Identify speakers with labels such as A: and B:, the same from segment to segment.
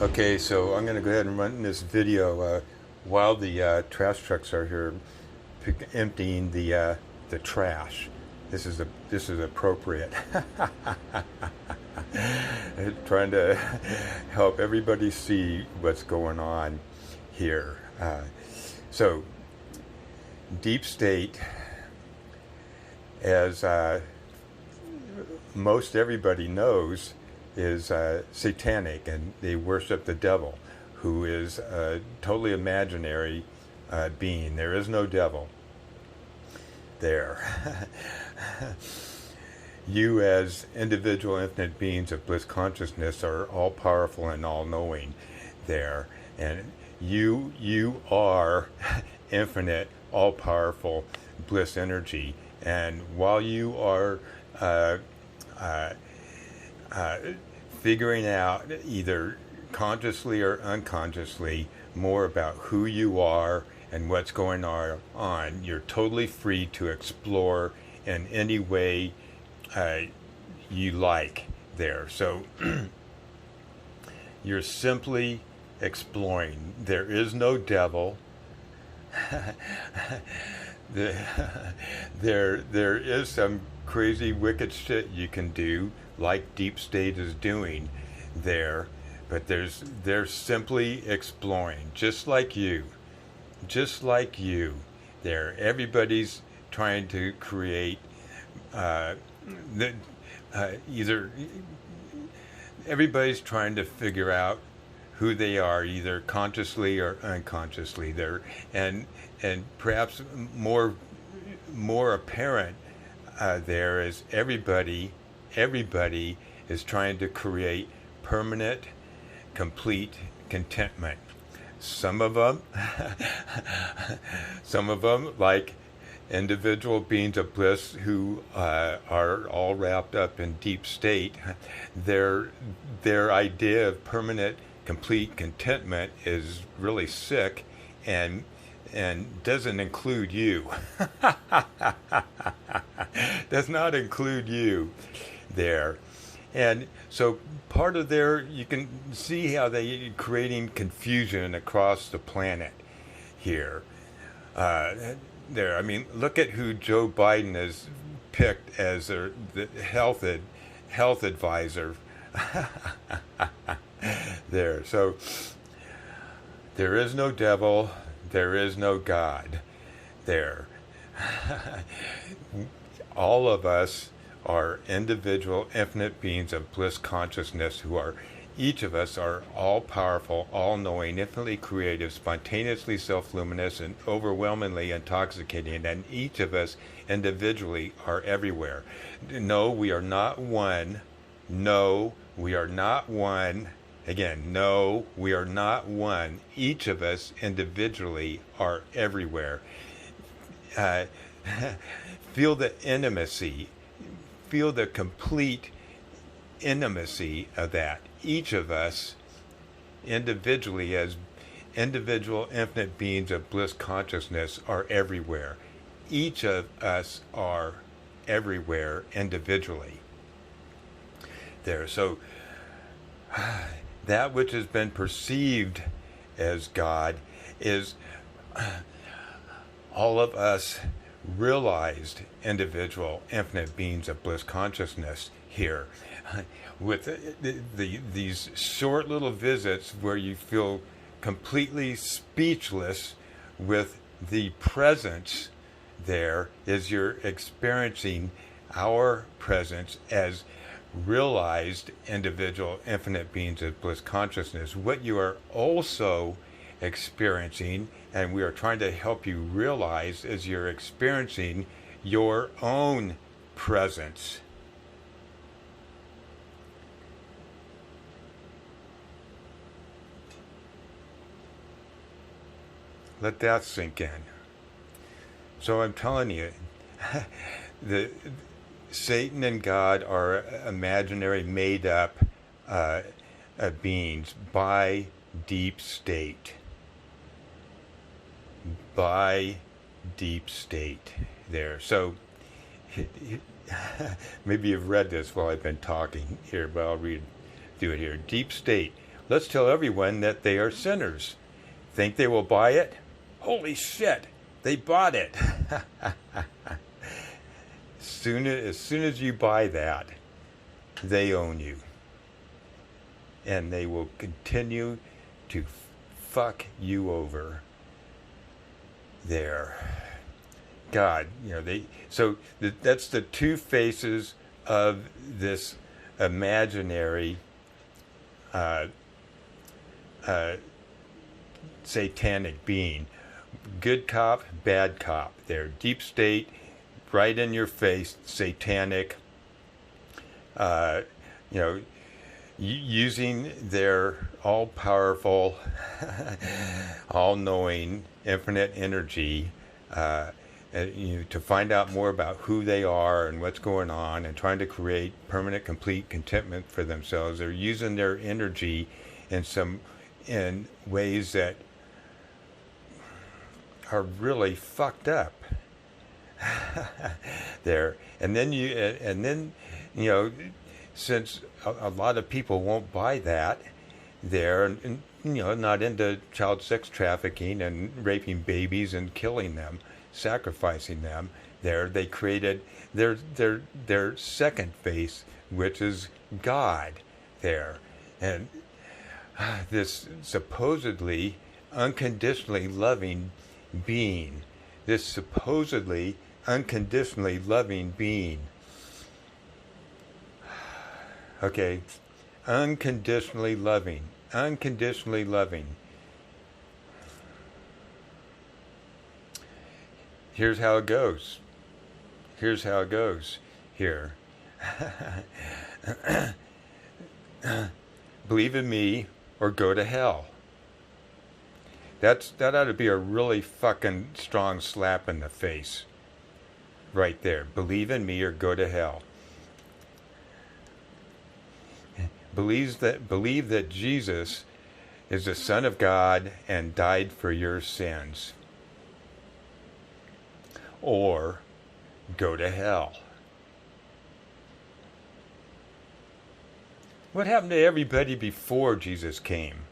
A: Okay, so I'm going to go ahead and run this video while the trash trucks are here emptying the trash. This is appropriate. Trying to help everybody see what's going on here. So, deep state, as most everybody knows, is satanic, and they worship the devil, who is a totally imaginary being. There is no devil there. You, as individual infinite beings of bliss consciousness, are all powerful and all knowing there, and you are infinite, all powerful bliss energy. And while you are figuring out, either consciously or unconsciously, more about who you are and what's going on, you're totally free to explore in any way you like there. So you're simply exploring. There is no devil. There is some crazy wicked shit you can do, like deep state is doing there, but they're simply exploring, just like you there. Everybody's trying to create either everybody's trying to figure out who they are, either consciously or unconsciously there, and perhaps more apparent there is everybody is trying to create permanent, complete contentment. Some of them like individual beings of bliss who are all wrapped up in deep state, their idea of permanent, complete contentment is really sick, and doesn't include you. Does not include you there. And so part of you can see how they're creating confusion across the planet here. There, I mean, look at who Joe Biden has picked as the health advisor. There. So there is no devil, there is no God there. All of us are individual, infinite beings of bliss consciousness who are, each of us are all powerful, all knowing, infinitely creative, spontaneously self-luminous, and overwhelmingly intoxicating. And each of us individually are everywhere. No, we are not one. No, we are not one. Again, no, we are not one. Each of us individually are everywhere. Feel the intimacy. Feel the complete intimacy of that. Each of us individually, as individual infinite beings of bliss consciousness, are everywhere. Each of us are everywhere individually there. So that which has been perceived as God is all of us realized individual infinite beings of bliss consciousness here, with these short little visits where you feel completely speechless with the presence there, as you're experiencing our presence as realized individual infinite beings of bliss consciousness. What you are also experiencing, and we are trying to help you realize, as you're experiencing your own presence. Let that sink in. So I'm telling you, the Satan and God are imaginary, made up beings by deep state. By deep state there. So maybe you've read this while I've been talking here, but I'll do it here. Deep state. let's tell everyone that they are sinners. Think they will buy it? Holy shit, they bought it. As soon as you buy that, they own you. And they will continue to fuck you over there. God, that's the two faces of this imaginary satanic being. Good cop, bad cop. They're deep state, right in your face, satanic, using their all-powerful, all-knowing, infinite energy to find out more about who they are and what's going on, and trying to create permanent, complete contentment for themselves. They're using their energy in ways that are really fucked up. There, and then since a lot of people won't buy that, they're not into child sex trafficking and raping babies and killing them, sacrificing them. They created their second face, which is God. There, and this supposedly unconditionally loving being, this supposedly unconditionally loving being. Okay, unconditionally loving. Here's how it goes. Here. Believe in me or go to hell. That ought to be a really fucking strong slap in the face. Right there. Believe in me or go to hell. Believe that Jesus is the Son of God and died for your sins. Or go to hell. What happened to everybody before Jesus came?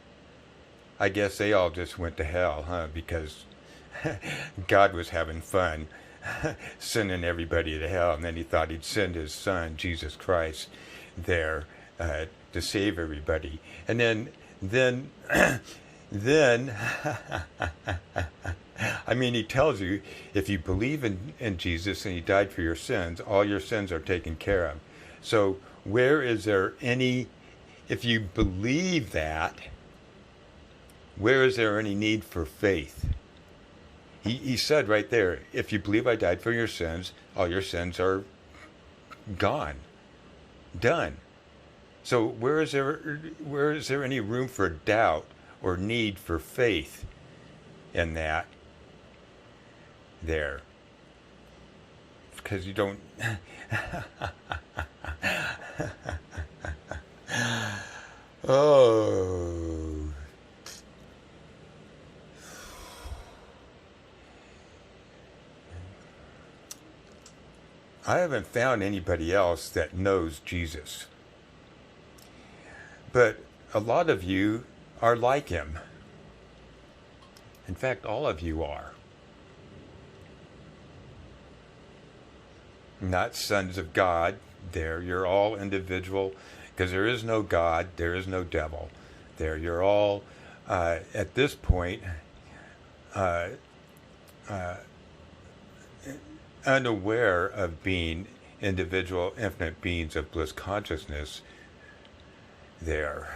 A: I guess they all just went to hell, huh? Because God was having fun sending everybody to hell, and then he thought he'd send his son, Jesus Christ, there to save everybody. And then I mean, he tells you, if you believe in Jesus and he died for your sins, all your sins are taken care of. So where is there any, if you believe that, where is there any need for faith? He said right there, if you believe I died for your sins, all your sins are gone, done. So where is there any room for doubt or need for faith in that? There. Because you don't... Oh... I haven't found anybody else that knows Jesus. But a lot of you are like him. In fact, all of you are. Not sons of God. There, you're all individual, because there is no God, there is no devil. There, you're all, at this point, unaware of being individual, infinite beings of bliss consciousness. There.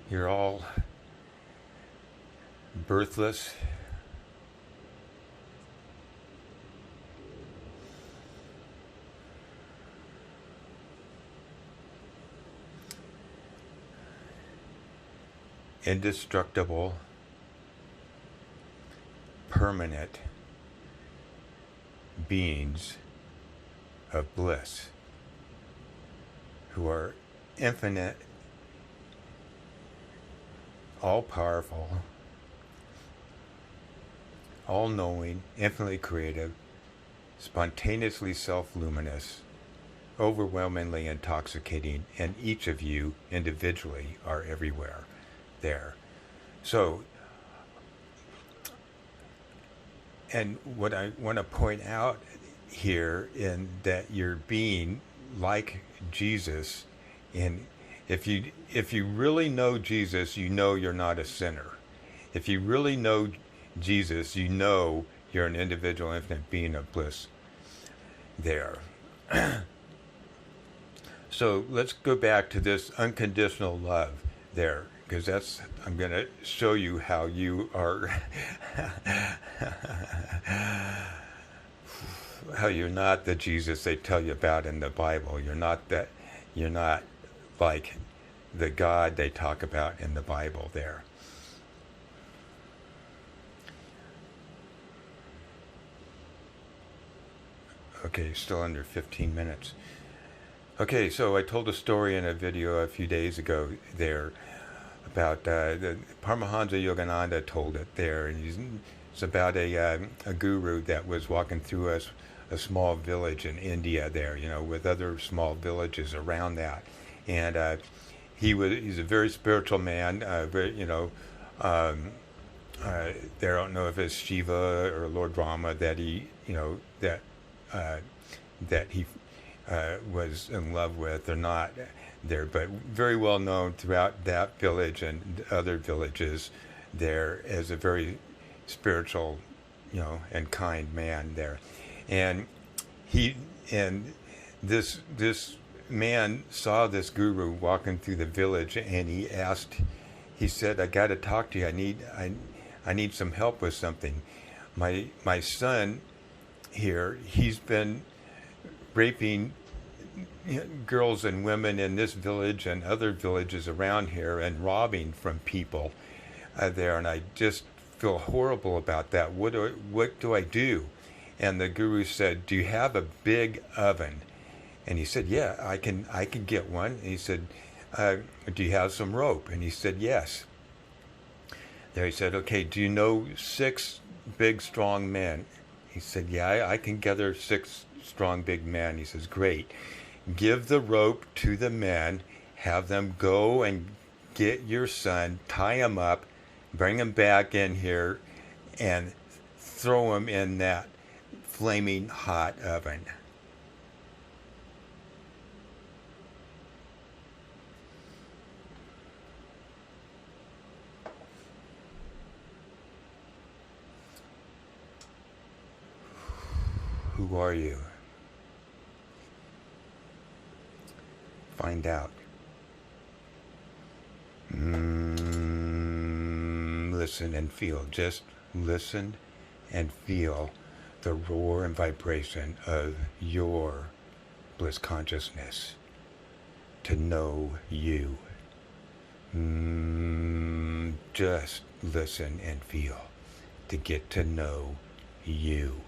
A: You're all birthless. indestructible, permanent beings of bliss who are infinite, all-powerful, all-knowing, infinitely creative, spontaneously self-luminous, overwhelmingly intoxicating, and each of you individually are everywhere there. So, and what I want to point out here in that you're being like Jesus, and if you really know Jesus, you know you're not a sinner. If you really know Jesus, you know you're an individual infinite being of bliss there. So let's go back to this unconditional love there, because that's, I'm going to show you how you are how you're not the Jesus they tell you about in the Bible. You're not like the God they talk about in the Bible there. Okay, still under 15 minutes. Okay, so I told a story in a video a few days ago there about the Paramahansa Yogananda told it there. And it's about a guru that was walking through a small village in India there, you know, with other small villages around that. And he's a very spiritual man, very, you know, I don't know if it's Shiva or Lord Rama that he, you know, that he was in love with or not there, but very well known throughout that village and other villages there as a very spiritual, you know, and kind man there. And this man saw this guru walking through the village, and he said, I got to talk to you. I need some help with something. My son here, he's been raping girls and women in this village and other villages around here and robbing from people there, and I just feel horrible about that. What do I do? And the guru said, do you have a big oven? And he said, yeah, I can get one. And he said, do you have some rope? And he said, yes. There he said, okay, do you know 6 big strong men? He said, yeah, I can gather 6 strong big men. He says, great. Give the rope to the men, have them go and get your son, tie him up, bring him back in here, and throw him in that flaming hot oven. Who are you? Find out. Listen and feel. Just listen and feel the roar and vibration of your bliss consciousness. To know you. Just listen and feel. To get to know you.